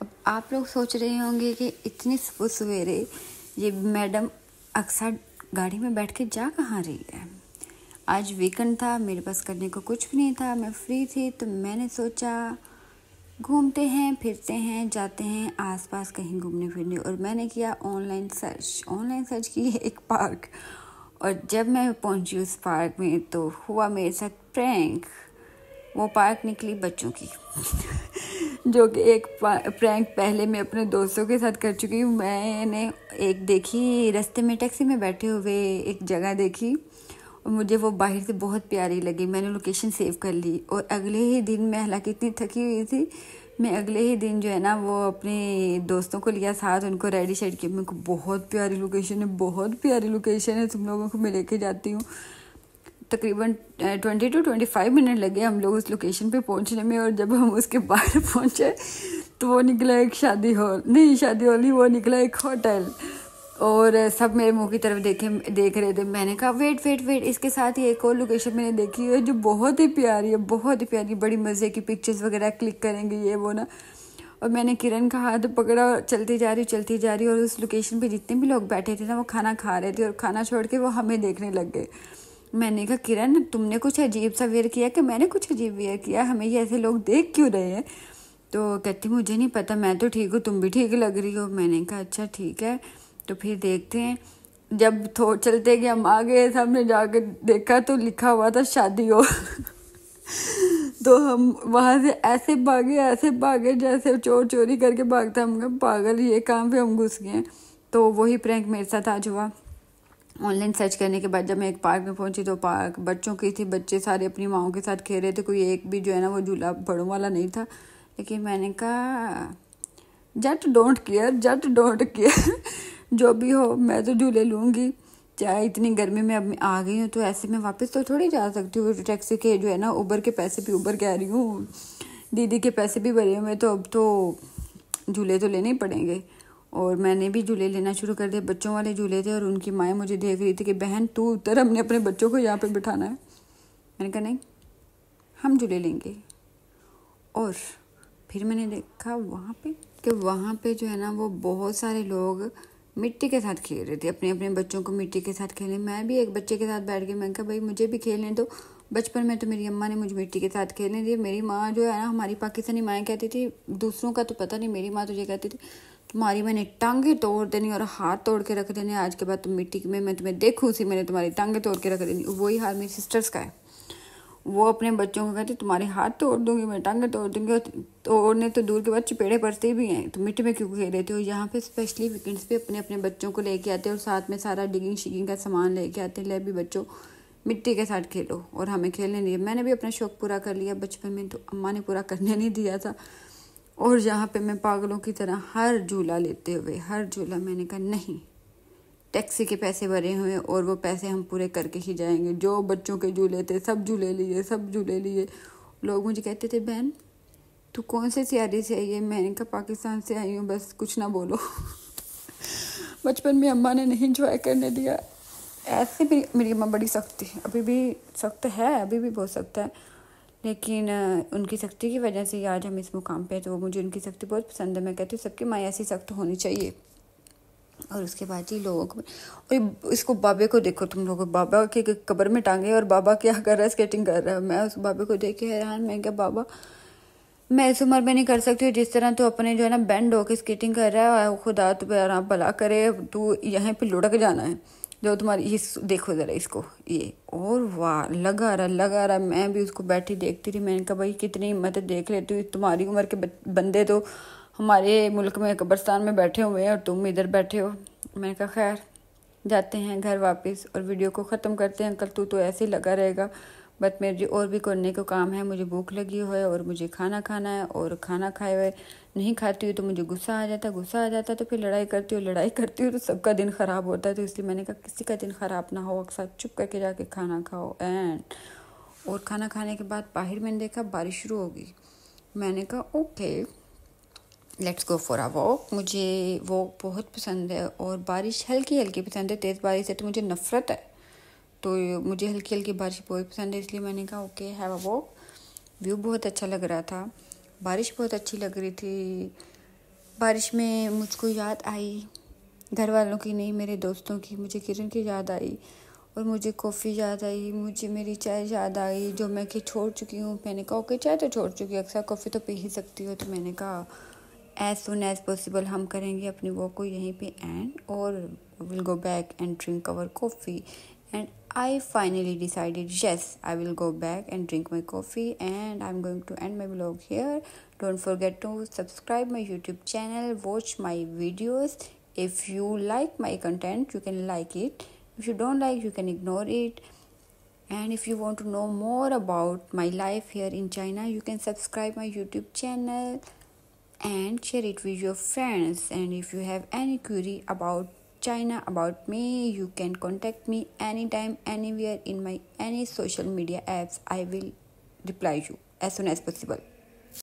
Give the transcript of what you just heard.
अब आप लोग सोच रहे होंगे कि इतनी सवेरे ये मैडम अक्सर गाड़ी में बैठ के जा कहाँ रही है। आज वीकेंड था, मेरे पास करने को कुछ भी नहीं था, मैं फ्री थी, तो मैंने सोचा घूमते हैं, फिरते हैं, जाते हैं आसपास कहीं घूमने फिरने। और मैंने किया ऑनलाइन सर्च की एक पार्क। और जब मैं पहुंची उस पार्क में तो हुआ मेरे साथ प्रैंक। वो पार्क निकली बच्चों की जो कि एक प्रैंक पहले मैं अपने दोस्तों के साथ कर चुकी हूँ। मैंने एक देखी, रास्ते में टैक्सी में बैठे हुए एक जगह देखी और मुझे वो बाहर से बहुत प्यारी लगी। मैंने लोकेशन सेव कर ली और अगले ही दिन, मैं हालांकि इतनी थकी हुई थी, मैं अगले ही दिन जो है ना वो अपने दोस्तों को लिया साथ, उनको रेडी शेड किया। मेरे को बहुत प्यारी लोकेशन है, बहुत प्यारी लोकेशन है, तुम लोगों को मैं लेके जाती हूँ। तकरीबन 20 to 25 मिनट लगे हम लोग उस लोकेशन पे पहुंचने में। और जब हम उसके बाहर पहुंचे तो वो निकला एक शादी हॉल, वो निकला एक होटल। और सब मेरे मुंह की तरफ देख रहे थे। मैंने कहा वेट, इसके साथ ही एक और लोकेशन मैंने देखी है जो बहुत ही प्यारी है, बहुत ही प्यारी, बड़ी मज़े की पिक्चर्स वगैरह क्लिक करेंगे ये वो ना। और मैंने किरण का हाथ पकड़ा, चलती जा रही। और उस लोकेशन पे जितने भी लोग बैठे थे ना वो खाना खा रहे थे और खाना छोड़ के वो हमें देखने लग गए। मैंने कहा किरण, तुमने कुछ अजीब सा वेयर किया कि मैंने कुछ अजीब वेयर किया, हमें ये ऐसे लोग देख क्यों रहे हैं। तो कहती मुझे नहीं पता, मैं तो ठीक हूँ, तुम भी ठीक लग रही हो। मैंने कहा अच्छा ठीक है, तो फिर देखते हैं। जब चलते गए हम आगे, सामने जाकर देखा तो लिखा हुआ था शादी हो तो हम वहाँ से ऐसे भागे जैसे चोर चोरी करके भागता। हम कहा पागल, ये काम पे हम घुस गए। तो वही प्रैंक मेरे साथ आज हुआ। ऑनलाइन सर्च करने के बाद जब मैं एक पार्क में पहुंची तो पार्क बच्चों की थी, बच्चे सारे अपनी माओं के साथ खेल रहे थे, कोई एक भी जो है ना वो झूला बड़ों वाला नहीं था। लेकिन मैंने कहा जट डोंट केयर जो भी हो, मैं तो झूले लूँगी, चाहे इतनी गर्मी में अब आ गई हूँ तो ऐसे में वापस तो थोड़ी जा सकती हूँ। टैक्सी के जो है ना उबर के पैसे भी, उबर कह रही हूँ, दीदी के पैसे भी भरे हुए, तो अब तो झूले तो लेने ही पड़ेंगे। और मैंने भी झूले लेना शुरू कर दिया, बच्चों वाले झूले थे। और उनकी माएँ मुझे देख रही थी कि बहन तू उतर, हमने अपने बच्चों को यहाँ पे बिठाना है। मैंने कहा नहीं, हम झूले लेंगे। और फिर मैंने देखा वहाँ पे जो है ना वो बहुत सारे लोग मिट्टी के साथ खेल रहे थे, अपने अपने बच्चों को मिट्टी के साथ खेलने। मैं भी एक बच्चे के साथ बैठ गई। मैंने कहा भाई मुझे भी खेलने दो। बचपन में तो मेरी अम्मा ने मुझे मिट्टी के साथ खेलने दिया। मेरी माँ जो है ना, हमारी पाकिस्तानी माएँ कहती थी, दूसरों का तो पता नहीं, मेरी माँ तो ये कहती थी तुम्हारी मैंने टांगे तोड़ देनी और हाथ तोड़ के रख देने, आज के बाद तुम मिट्टी में मैं तुम्हें देखूँ उसी मैंने तुम्हारी टांगे तोड़ के रख देनी। वही हाल मेरी सिस्टर्स का है। वो अपने बच्चों को कहती तुम्हारे हाथ तोड़ दूंगी, मैं टांगे तोड़ दूंगी। और तोड़ने तो दूर के बाद चपेड़े पड़ते भी हैं, तो मिट्टी में क्यों खेल रहे थे। और यहाँ पे स्पेशली वीकेंड्स पे अपने अपने बच्चों को लेके आते और साथ में सारा डिगिंग शिगिंग का सामान लेके आते, ले भी बच्चों मिट्टी के साथ खेलो। और हमें खेलने दिए। मैंने भी अपना शौक पूरा कर लिया बचपन में, तो अम्मा ने पूरा करने नहीं दिया था। और यहाँ पे मैं पागलों की तरह हर झूला लेते हुए, हर झूला, मैंने कहा नहीं, टैक्सी के पैसे भरे हुए और वो पैसे हम पूरे करके ही जाएंगे। जो बच्चों के झूले थे सब झूले लिए। लोग मुझे कहते थे बहन तू कौन से सियारी से आई है। मैंने कहा पाकिस्तान से आई हूँ, बस कुछ ना बोलो बचपन में अम्मा ने नहीं इंजॉय करने दिया। ऐसे भी मेरी अम्मा बड़ी सख्त थी, अभी भी सख्त है, अभी भी बहुत सख्त है। लेकिन उनकी सख्ती की वजह से आज हम इस मुकाम पे, तो मुझे उनकी सख्ती बहुत पसंद है। मैं कहती हूँ सबकी माँ ऐसी सख्त होनी चाहिए। और उसके बाद ही लोगों को, और इसको बाबे को देखो तुम लोग, बाबा की कब्र में टांगे और बाबा क्या कर रहा है, स्केटिंग कर रहा है। मैं उस बाबे को देख के हैरान, मैं क्या बाबा मैं इस उम्र में नहीं कर सकती हूँ जिस तरह तू अपने जो है ना बैंड होके स्केटिंग कर रहा है। खुदा तुम्हारा भला करे, तू यहाँ पे लुढ़क जाना है। जो तुम्हारी ये देखो ज़रा इसको, ये और वाह लगा रहा। मैं भी उसको बैठी देखती रही। मैंने कहा भाई कितनी हिम्मत है, देख लेती हूँ तुम्हारी उम्र के बंदे तो हमारे मुल्क में कब्रस्तान में बैठे हुए हैं और तुम इधर बैठे हो। मैंने कहा खैर जाते हैं घर वापस और वीडियो को ख़त्म करते हैं। अंकल तू तो ऐसे ही लगा रहेगा, बट मेरे और भी करने को काम है, मुझे भूख लगी हुई है और मुझे खाना खाना है। और खाना खाए हुए नहीं खाती हूँ तो मुझे गुस्सा आ जाता तो फिर लड़ाई करती हूँ तो सबका दिन ख़राब होता है। तो इसलिए मैंने कहा किसी का दिन ख़राब ना हो, अक्सर चुप करके जाके खाना खाओ। और खाना खाने के बाद बाहर मैंने देखा बारिश शुरू होगी। मैंने कहा okay let's go for a walk. मुझे वॉक बहुत पसंद है और बारिश हल्की हल्की पसंद है, तेज़ बारिश से तो मुझे नफ़रत है। तो मुझे हल्की हल्की बारिश बहुत पसंद है, इसलिए मैंने कहा okay have a walk. View बहुत अच्छा लग रहा था, बारिश बहुत अच्छी लग रही थी। बारिश में मुझको याद आई, घर वालों की नहीं, मेरे दोस्तों की। मुझे किरण की याद आई और मुझे कॉफ़ी याद आई, मुझे मेरी चाय याद आई जो मैं कि छोड़ चुकी हूँ। मैंने कहा ओके चाय तो छोड़ चुकी, अक्सर कॉफ़ी तो पी ही सकती हो। तो मैंने कहा एज सुन एज पॉसिबल हम करेंगे अपनी वॉक को यहीं पे एंड, और will go back and drink our coffee. And I finally decided, yes, I will go back and drink my coffee, and I'm going to end my vlog here. Don't forget to subscribe my YouTube channel, watch my videos. If you like my content, you can like it. If you don't like, you can ignore it. And if you want to know more about my life here in China, you can subscribe my YouTube channel and share it with your friends. And if you have any query about China, about me, you can contact me anytime, anywhere in my any social media apps. I will reply you as soon as possible.